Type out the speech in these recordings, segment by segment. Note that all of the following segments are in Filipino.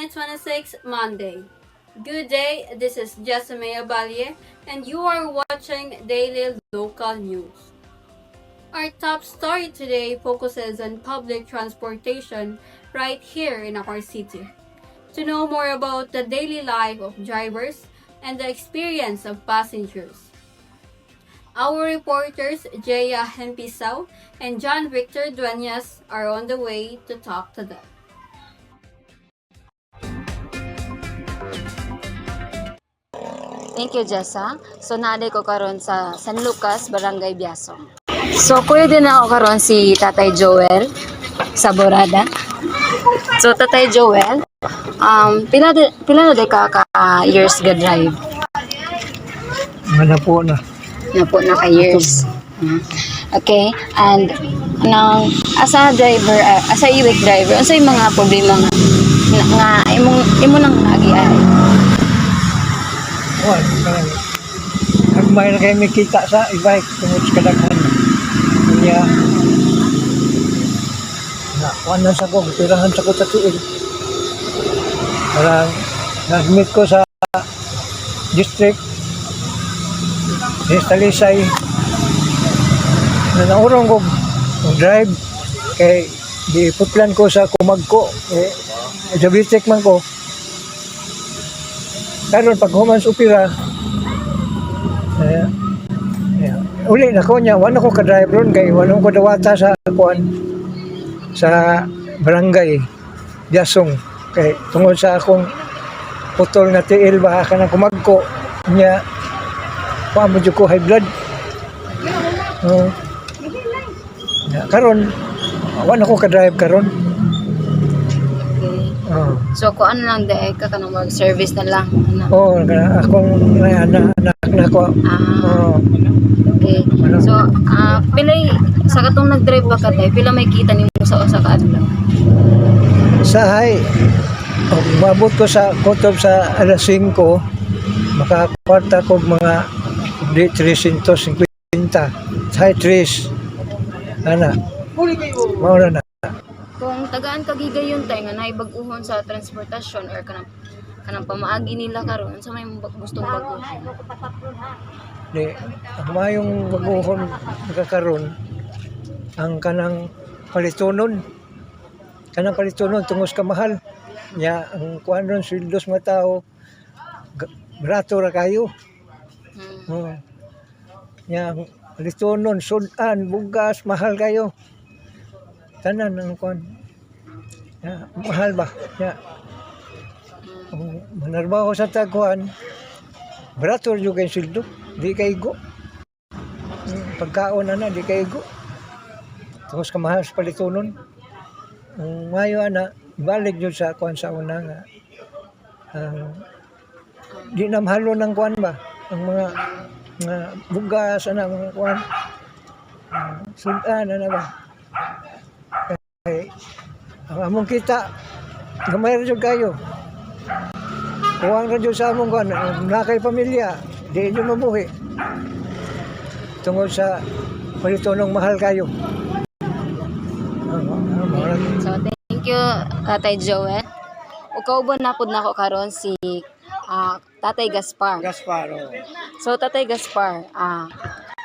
2026, Monday. Good day, this is Jessamea Balye, and you are watching Daily Local News. Our top story today focuses on public transportation right here in our city. To know more about the daily life of drivers and the experience of passengers, our reporters Jaya Hempisao and John Victor Dueñas are on the way to talk to them. Thank you, Jessa. So, naaday ko karon sa San Lucas, Barangay Biasong. So, kuya din ako karon si Tatay Joel sa Borada. So, Tatay Joel, pila na day ka years ga drive? Mana po na. Na po na ka years. Okay, and asa driver, asa iwik driver, asa yung mga problema nga imo nang nagiay? May na kayo may kita sa e-bike tungod sa kadaghan. Kanya, kuhan na sa ko, pirahan sa ko sa tuil. Parang, nag-meet ko sa district, sa Talisay, na naurong ko drive, kay di putlan ko sa kumagko, sa district man ko. Karon pag human sa upira, uli na ko niya, wala ko ka-drive ron kay wala ko dawata sa kuan sa barangay Biasong kay tungod sa akong putol nga tiil ba ka na kumagko niya pa mo ko high blood. Karon wala ko ka-drive karon. So, kung ano lang day ka kanang mag-service na lang. Akong anak na ko. Okay. So, pilay sa katong nag-drive ba ka tay, pila may kita nimo sa usa ka adlaw? Sahay. Mabot ko sa kutob sa alas 5, makakwarta ko mga 350. Sahay 3. Ana. Maura na. Kung tagaan ka gigayon tay nga naibag-uhon sa transportasyon or kanang pamaagi nila karon, sa may gustong bag-uhon? Ang mayong baguhon nagkakaroon ang kanang palitonon tungos ka mahal nya ang kuan ron sweldos mga tao barato ra kayo nya ang palitonon sudan bugas mahal kayo tanan ang kuan mahal ba nya manarbaho sa tagkuan barato yung kay sweldo di kay go pagkaon na di kay go tapos kamahal sa palitonon mayo ana balik yun sa kuan sa una nga di na mahalo ng kuan ba ang mga bugas ana mga kuan sudan ana ba kay ang among kita gamay ra jud kayo kuwang ra jud sa among kuan nakay pamilya di nyo mabuhi tungod sa palitonong mahal kayo. So, thank you, Tatay Joel. Ukauban na pud nako karon si Tatay Gaspar. So, Tatay Gaspar,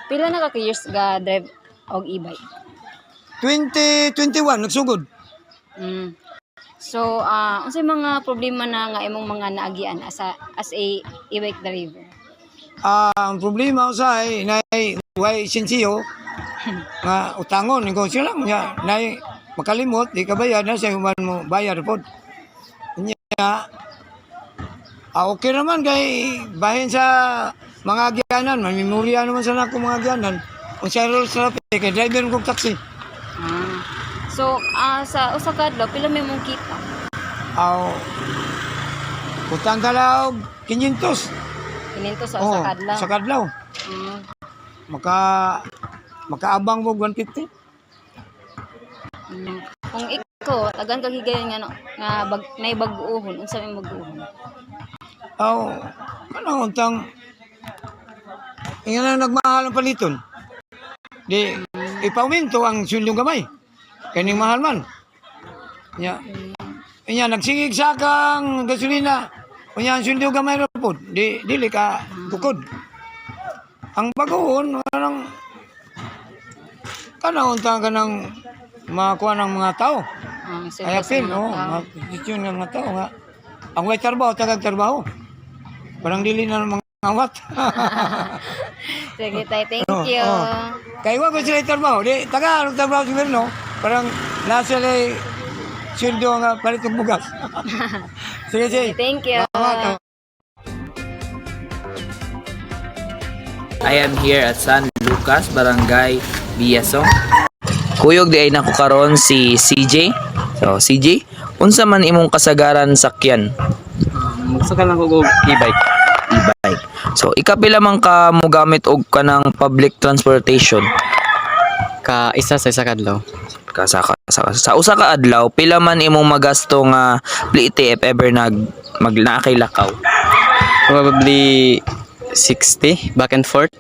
pila na ka years ga drive og e-bike? 2021 nagsugod. So, unsay mga problema na nga imong mga naagian as a e-bike driver? Ang problema sa ay way sinsiyo nga utangon ko sila nya nay makalimot di ka bayad na sa human mo bayar pod nya okay naman kay bahin sa mga agyanan man memorya naman sa nako mga agyanan unsa rol sa kay driver kog taxi. So, sa usa ka adlaw pila may mong kita? Utang dalaw 500 500 sa usa ka adlaw. Sa kadlaw. Makaabang mo 150. Kung ikaw tagan ka higayon nga nay bag-uhon, unsa may bag-uhon? Kanang untang ingana nagmahal ang paliton. Di ipauminto ang sulyong gamay. Kaning mahal man. Nya Inya nagsigig sa kang gasolina. Unya ang sundo gamay ra pod. Dili ka tukod. Ang bagoon parang kana unta ka ng makuha ng mga tao. Ay apil, posisyon ng mga tao nga. Ang may trabaho, tagang trabaho. Parang dili na mga awat. Sige tay, thank you. Kaya ko sila trabaho. Di, taga, anong trabaho siguro, no? Parang nasa lay sweldo nga palit ng bugas. Sige, sige. Thank you. I am here at San Lucas, Barangay Biasong. Kuyog di ay nako karon si CJ. So CJ, unsa man imong kasagaran sakyan? Magsaka lang ko e-bike. E-bike. So ikapila man ka mo gamit og kanang public transportation? Ka isa sa isa kadlaw. Sa usa ka adlaw, pila man imong magasto nga plite if ever naakay lakaw? Probably 60 back and forth.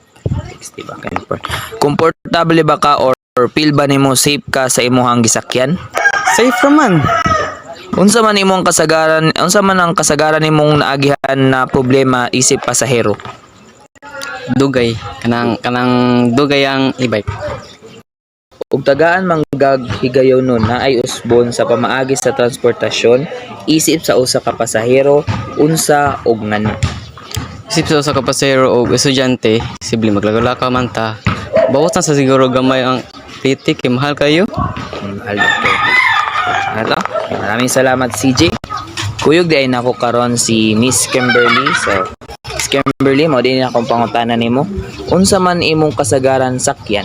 60 back and forth. Komportable ba ka or feel ba nimo safe ka sa imong gisakyan? Safe naman. Unsa man ang kasagaran nimong naagihan na problema isip pasahero? Dugay kanang dugay ang e-bike. Ug tagaan manggag higayon nun na ay usbon sa pamaagi sa transportasyon isip sa usa ka pasahero unsa ug ngano? Isip sa ka pasahero o estudyante, sibli maglagala man ta. Bawat na sa siguro gamay ang plite kay mahal kayo. Mahal ko. Ano? Maraming salamat CJ. Kuyog di ay nako karon si Miss Kimberly. So Miss Kimberly, mo din akong pangutana nimo. Unsa man imong kasagaran sakyan?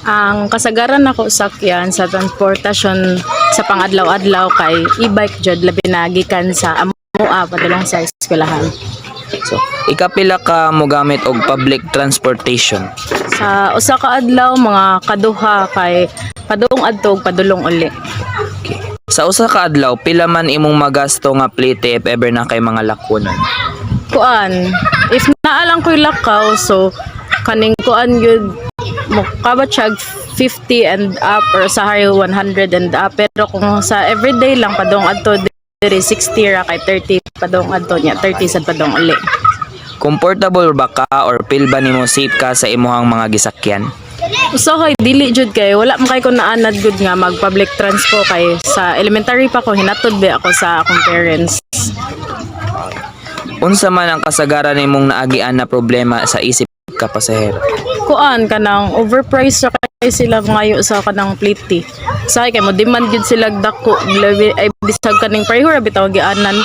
Ang kasagaran nako sakyan sa transportasyon sa pangadlaw-adlaw kay e-bike jud labi na gikan sa amua padulong sa eskwelahan. So, ikapila ka mo gamit og public transportation? Sa usa ka adlaw mga kaduha kay padung adto ug padulong uli. Okay. Sa usa ka adlaw, pila man imong magasto nga plite if ever na kay mga lakonon? Kuan, if naalang ko'y lakaw so kaning kuan yun mukabatsyag 50 and up or sa high 100 and up, pero kung sa everyday lang padung adto diri 60 ra kay 30 padung adto niya 30 sad padung uli. Comfortable ba ka or feel ba nimo safe ka sa imong mga gisakyan? Usahay dili jud kay wala man kay ko naanad gud nga mag public transpo kay sa elementary pa ko hinatod ba ako sa akong parents. Unsa man ang kasagaran nimong naagian na problema sa isip ka pasahero? Kuan kanang overpriced ra kay sila ngayo sa kanang plate. Usahay kay mo demand gud sila dako labi ay bisag kaning pareho ra bitaw gianan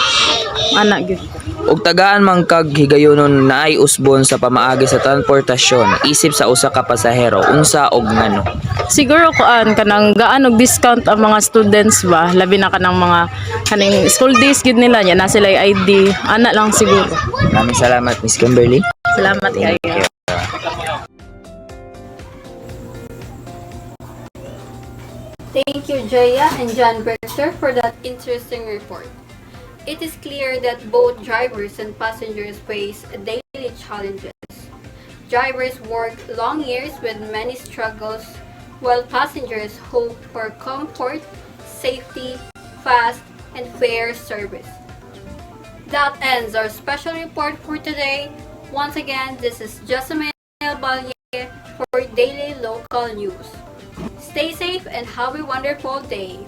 ana gud. Ug tagaan man kag higayonon na ay usbon sa pamaagi sa transportasyon isip sa usa ka pasahero unsa og ngano? Siguro kuan kanang gaan og discount ang mga students ba labi na kanang mga kaning school days gid nila nya na sila ID ana lang siguro. Maraming salamat Miss Kimberly. Salamat kayo. Thank you, Jaya and John Berter, for that interesting report. It is clear that both drivers and passengers face daily challenges. Drivers work long years with many struggles, while passengers hope for comfort, safety, fast, and fair service. That ends our special report for today. Once again, this is Jessamine Balye for Daily Local News. Stay safe and have a wonderful day.